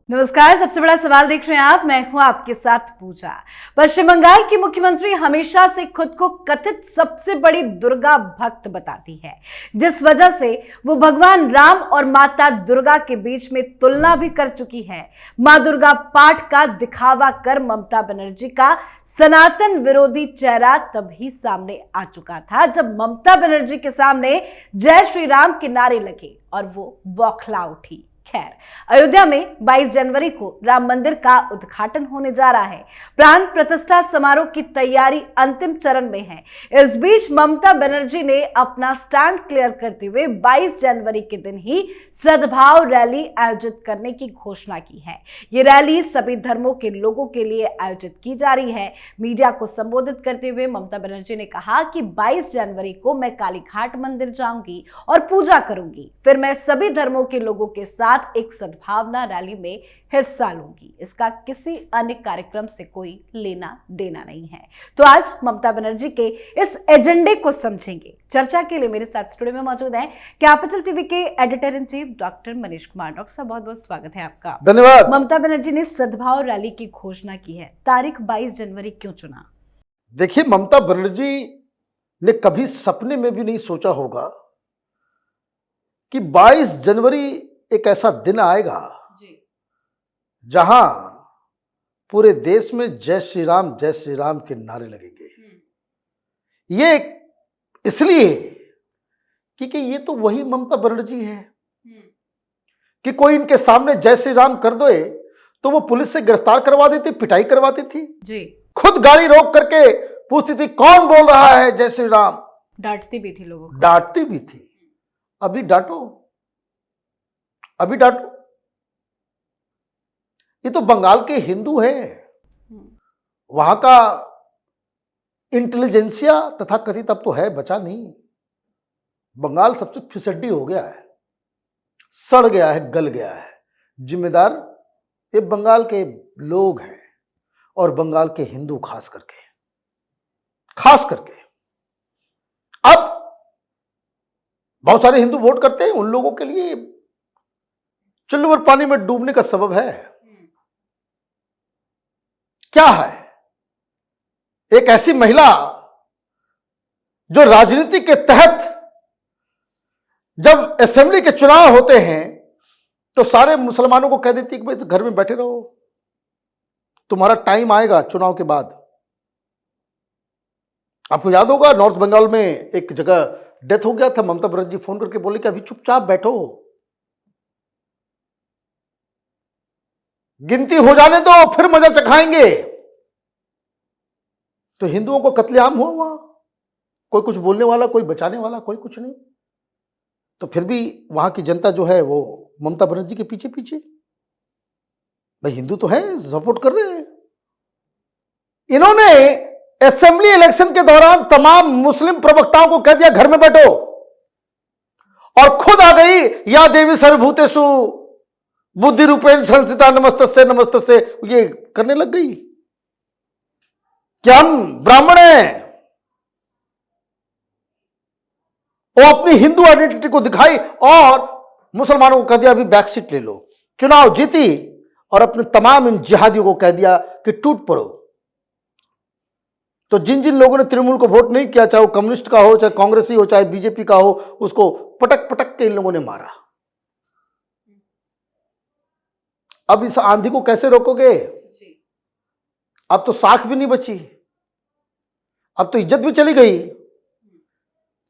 नमस्कार। सबसे बड़ा सवाल देख रहे हैं आप, मैं हूं आपके साथ पूजा। पश्चिम बंगाल की मुख्यमंत्री हमेशा से खुद को कथित सबसे बड़ी दुर्गा भक्त बताती है, जिस वजह से वो भगवान राम और माता दुर्गा के बीच में तुलना भी कर चुकी है। मां दुर्गा पाठ का दिखावा कर ममता बनर्जी का सनातन विरोधी चेहरा तभी सामने आ चुका था जब ममता बनर्जी के सामने जय श्री राम के नारे लगे और वो बौखला उठी। खैर, अयोध्या में 22 जनवरी को राम मंदिर का उद्घाटन होने जा रहा है। प्राण प्रतिष्ठा समारोह की तैयारी अंतिम चरण में है। इस बीच ममता बनर्जी ने अपना स्टैंड क्लियर करते हुए 22 जनवरी के दिन ही सद्भाव रैली आयोजित करने की घोषणा की है। ये रैली सभी धर्मों के लोगों के लिए आयोजित की जा रही है। मीडिया को संबोधित करते हुए ममता बनर्जी ने कहा कि 22 जनवरी को मैं कालीघाट मंदिर जाऊंगी और पूजा करूंगी, फिर मैं सभी धर्मों के लोगों के साथ एक सद्भावना रैली में हिस्सा लूंगी। इसका किसी अन्य कार्यक्रम से कोई लेना देना नहीं है। तो आज ममता बनर्जी के इस एजेंडे को समझेंगे। चर्चा के लिए मेरे साथ स्टूडियो में मौजूद हैं कैपिटल टीवी के editor in chief doctor Manish Kumar. Doctor साहब, बहुत बहुत स्वागत है आपका। धन्यवाद। ममता बनर्जी ने सद्भाव रैली की घोषणा की है, तारीख 22 जनवरी क्यों चुना? देखिए, ममता बनर्जी ने कभी सपने में भी नहीं सोचा होगा कि 22 जनवरी एक ऐसा दिन आएगा जहां पूरे देश में जय श्री राम के नारे लगेंगे। ये इसलिए क्योंकि ये तो वही ममता बनर्जी है कि कोई इनके सामने जय श्री राम कर दे तो वो पुलिस से गिरफ्तार करवा देती, पिटाई करवाती थी जी। खुद गाड़ी रोक करके पूछती थी कौन बोल रहा है जय श्री राम। डांटती भी थी लोगों को, डांटती भी थी। अभी डांटो, अभी डांटो। ये तो बंगाल के हिंदू है, वहां का इंटेलिजेंसिया तथा कथित अब तो है बचा नहीं। बंगाल सबसे फिसड्डी हो गया है, सड़ गया है, गल गया है। जिम्मेदार ये बंगाल के लोग हैं और बंगाल के हिंदू खास करके। अब बहुत सारे हिंदू वोट करते हैं, उन लोगों के लिए चुल्लू और पानी में डूबने का सबब है। क्या है? एक ऐसी महिला जो राजनीति के तहत जब असेंबली के चुनाव होते हैं तो सारे मुसलमानों को कह देती है कि भाई घर में बैठे रहो, तुम्हारा टाइम आएगा चुनाव के बाद। आपको याद होगा नॉर्थ बंगाल में एक जगह डेथ हो गया था, ममता बनर्जी फोन करके बोले कि अभी चुपचाप बैठो, गिनती हो जाने दो फिर मजा चखाएंगे। तो हिंदुओं को कत्लेआम हुआ वहां, कोई कुछ बोलने वाला, कोई बचाने वाला, कोई कुछ नहीं। तो फिर भी वहां की जनता जो है वो ममता बनर्जी के पीछे पीछे, भाई हिंदू तो है, सपोर्ट कर रहे हैं। इन्होंने असेंबली इलेक्शन के दौरान तमाम मुस्लिम प्रवक्ताओं को कह दिया घर में बैठो, और खुद आ गई या देवी सर्वभूतेषु बुद्धि रूपेण संस्थिता नमस्तस्यै नमस्तस्यै, ये करने लग गई कि हम ब्राह्मण हैं। वो अपनी हिंदू आइडेंटिटी को दिखाई और मुसलमानों को कह दिया अभी बैक सीट ले लो। चुनाव जीती और अपने तमाम इन जिहादियों को कह दिया कि टूट पड़ो। तो जिन जिन लोगों ने तृणमूल को वोट नहीं किया, चाहे वो कम्युनिस्ट का हो, चाहे कांग्रेसी हो, चाहे बीजेपी का हो, उसको पटक पटक के इन लोगों ने मारा। अब इस आंधी को कैसे रोकोगे? अब तो साख भी नहीं बची, अब तो इज्जत भी चली गई।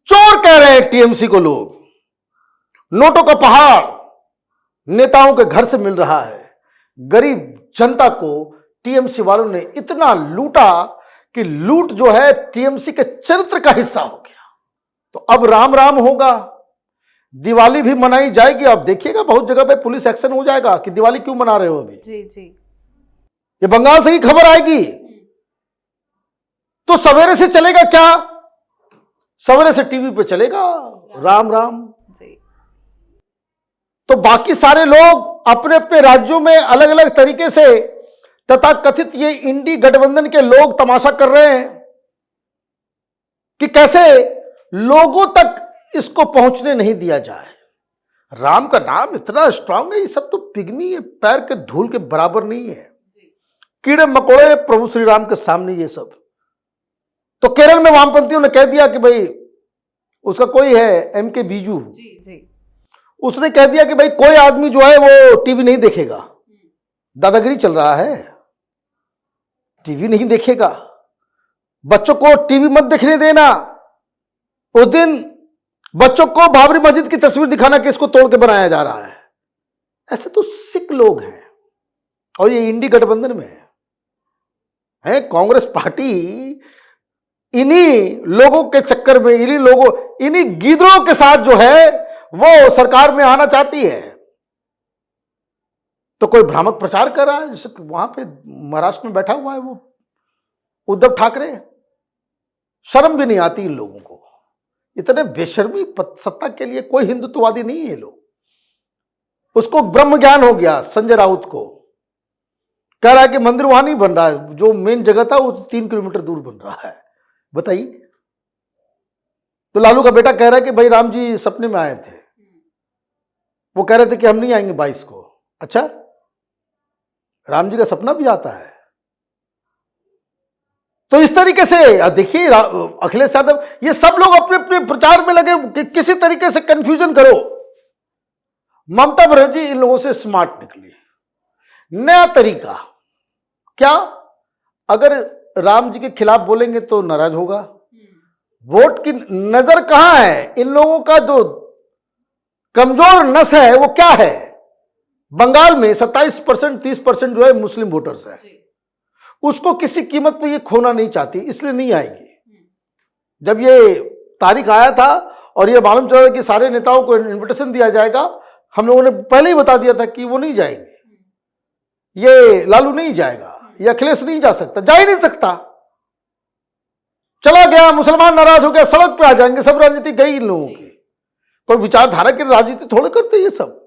चोर कह रहे हैं टीएमसी को लोग। नोटों का पहाड़ नेताओं के घर से मिल रहा है। गरीब जनता को टीएमसी वालों ने इतना लूटा कि लूट जो है टीएमसी के चरित्र का हिस्सा हो गया। तो अब राम राम होगा, दिवाली भी मनाई जाएगी। अब देखिएगा बहुत जगह पे पुलिस एक्शन हो जाएगा कि दिवाली क्यों मना रहे हो अभी। जी। ये बंगाल से ही खबर आएगी। तो सवेरे से चलेगा क्या? सवेरे से टीवी पे चलेगा राम राम जी। तो बाकी सारे लोग अपने अपने राज्यों में अलग अलग तरीके से तथा कथित ये इंडी गठबंधन के लोग तमाशा कर रहे हैं कि कैसे लोगों तक इसको पहुंचने नहीं दिया जाए। राम का नाम इतना स्ट्रांग है, ये सब तो पिग्मी है, पैर के धूल के बराबर नहीं है, कीड़े मकोड़े प्रभु श्री राम के सामने ये सब। तो केरल में वामपंथियों ने कह दिया कि भाई, उसका कोई है एमके बीजू, उसने कह दिया कि भाई कोई आदमी जो है वो टीवी नहीं देखेगा, दादागिरी चल रहा है, टीवी नहीं देखेगा, बच्चों को टीवी मत देखने देना। उस दिन बच्चों को बाबरी मस्जिद की तस्वीर दिखाना कि इसको तोड़ के बनाया जा रहा है। ऐसे तो सिख लोग हैं, और ये इंडी गठबंधन में है। कांग्रेस पार्टी इन्हीं लोगों के चक्कर में, इन्हीं गीदड़ों के साथ जो है वो सरकार में आना चाहती है। तो कोई भ्रामक प्रचार कर रहा है, जैसे वहां पे महाराष्ट्र में बैठा हुआ है वो उद्धव ठाकरे। शर्म भी नहीं आती इन लोगों को, इतने बेशर्मी सत्ता के लिए। कोई हिंदुत्ववादी नहीं है लोग। उसको ब्रह्म ज्ञान हो गया संजय राउत को, कह रहा है कि मंदिर वहां नहीं बन रहा है, जो मेन जगह था वो 3 किलोमीटर दूर बन रहा है। बताइए। तो लालू का बेटा कह रहा है कि भाई राम जी सपने में आए थे, वो कह रहे थे कि हम नहीं आएंगे 22 को। अच्छा, राम जी का सपना भी आता है। तो इस तरीके से देखिए अखिलेश यादव, ये सब लोग अपने अपने प्रचार में लगे कि किसी तरीके से कंफ्यूजन करो। ममता बनर्जी इन लोगों से स्मार्ट निकली, नया तरीका। क्या? अगर राम जी के खिलाफ बोलेंगे तो नाराज होगा। वोट की नजर कहां है? इन लोगों का जो कमजोर नस है वो क्या है? बंगाल में 27% 30% जो है मुस्लिम वोटर्स है। उसको किसी कीमत पे ये खोना नहीं चाहती, इसलिए नहीं आएगी। जब ये तारीख आया था और ये मालूम चला कि सारे नेताओं को इनविटेशन दिया जाएगा, हम लोगों ने पहले ही बता दिया था कि वो नहीं जाएंगे। ये लालू नहीं जाएगा, ये अखिलेश नहीं जा सकता, जा ही नहीं सकता। चला गया, मुसलमान नाराज हो गया, सड़क पे आ जाएंगे, सब राजनीति गई इन लोगों की। कोई विचारधारा की राजनीति थोड़े करते ये सब।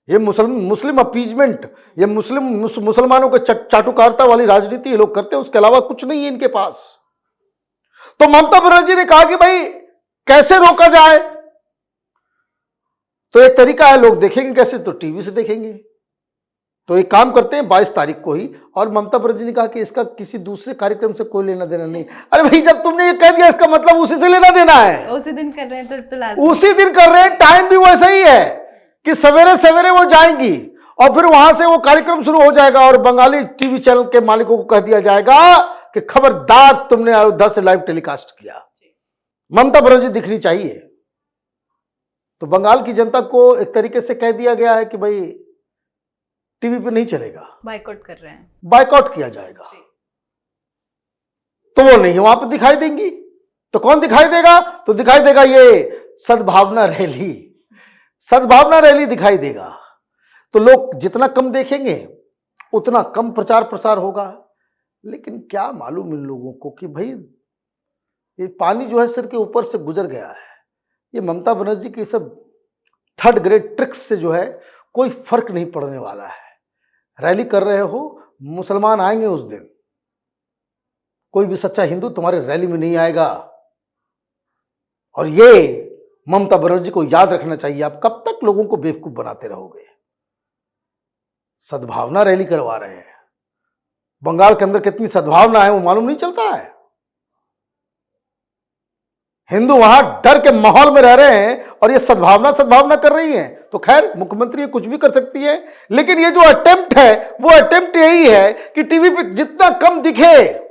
ये मुस्लिम अपीजमेंट, ये मुसलमानों के चाटुकारिता वाली राजनीति ये लोग करते हैं, उसके अलावा कुछ नहीं है इनके पास। तो ममता बनर्जी ने कहा कि भाई कैसे रोका जाए, तो एक तरीका है, लोग देखेंगे कैसे, तो टीवी से देखेंगे। तो एक काम करते हैं 22 तारीख को ही। और ममता बनर्जी ने कहा कि इसका किसी दूसरे कार्यक्रम से कोई लेना देना नहीं। अरे भाई, जब तुमने ये कह दिया इसका मतलब उसी से लेना देना है। उसी दिन कर रहे हैं तो लाजमी। उसी दिन कर रहे हैं, टाइम भी वैसा ही है कि सवेरे सवेरे वो जाएंगी और फिर वहां से वो कार्यक्रम शुरू हो जाएगा और बंगाली टीवी चैनल के मालिकों को कह दिया जाएगा कि खबरदार, तुमने अयोध्या से लाइव टेलीकास्ट किया। ममता बनर्जी दिखनी चाहिए। तो बंगाल की जनता को एक तरीके से कह दिया गया है कि भाई टीवी पे नहीं चलेगा, बायकॉट कर रहे हैं, बायकॉट किया जाएगा। तो वो नहीं वहां पे दिखाई देंगी। तो कौन दिखाई देगा? तो दिखाई देगा ये सद्भावना रैली, सद्भावना रैली दिखाई देगा। तो लोग जितना कम देखेंगे उतना कम प्रचार प्रसार होगा। लेकिन क्या मालूम इन लोगों को कि भाई ये पानी जो है सिर के ऊपर से गुजर गया है। ये ममता बनर्जी की सब 3rd ग्रेड ट्रिक्स से जो है कोई फर्क नहीं पड़ने वाला है। रैली कर रहे हो, मुसलमान आएंगे उस दिन, कोई भी सच्चा हिंदू तुम्हारे रैली में नहीं आएगा। और ये ममता बनर्जी को याद रखना चाहिए। आप कब तक लोगों को बेवकूफ बनाते रहोगे? सद्भावना रैली करवा रहे हैं। बंगाल के अंदर कितनी सद्भावना है वो मालूम नहीं चलता है। हिंदू वहां डर के माहौल में रह रहे हैं और ये सद्भावना कर रही हैं। तो खैर, मुख्यमंत्री ये कुछ भी कर सकती है, लेकिन ये जो अटेम्प्ट है वो अटेम्प्ट यही है कि टीवी पे जितना कम दिखे,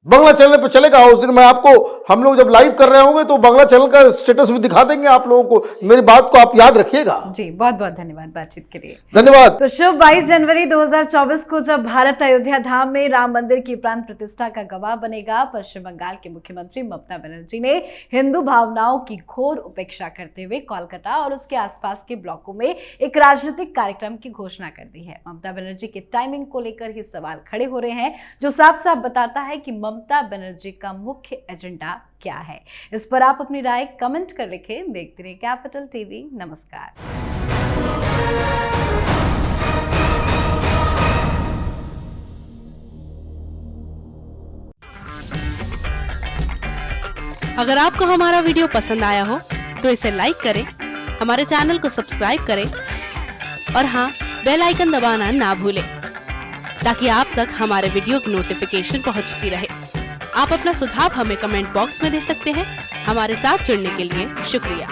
बंगला चैनल पे चलेगा। उस दिन मैं आपको, हम लोग जब लाइव कर रहे होंगे तो बंगला चैनल का स्टेटस भी दिखा देंगे आप लोगों को। मेरी बात को आप याद रखिएगा। जी, बहुत बहुत धन्यवाद बातचीत के लिए। धन्यवाद। तो शुभ 22 जनवरी 2024 को जब भारत अयोध्या धाम में राम मंदिर की प्राण प्रतिष्ठा का गवाह बनेगा, पश्चिम बंगाल के मुख्यमंत्री ममता बनर्जी ने हिंदू भावनाओं की घोर उपेक्षा करते हुए कोलकाता और उसके आसपास के ब्लॉकों में एक राजनीतिक कार्यक्रम की घोषणा कर दी है। ममता बनर्जी के टाइमिंग को लेकर ही सवाल खड़े हो रहे हैं, जो साफ साफ बताता है कि ममता बनर्जी का मुख्य एजेंडा क्या है। इस पर आप अपनी राय कमेंट कर लिखें। देखते रहिए कैपिटल टीवी। नमस्कार। अगर आपको हमारा वीडियो पसंद आया हो तो इसे लाइक करें, हमारे चैनल को सब्सक्राइब करें और हाँ, बेल आइकन दबाना ना भूलें ताकि आप तक हमारे वीडियो की नोटिफिकेशन पहुंचती रहे। आप अपना सुझाव हमें कमेंट बॉक्स में दे सकते हैं। हमारे साथ जुड़ने के लिए शुक्रिया।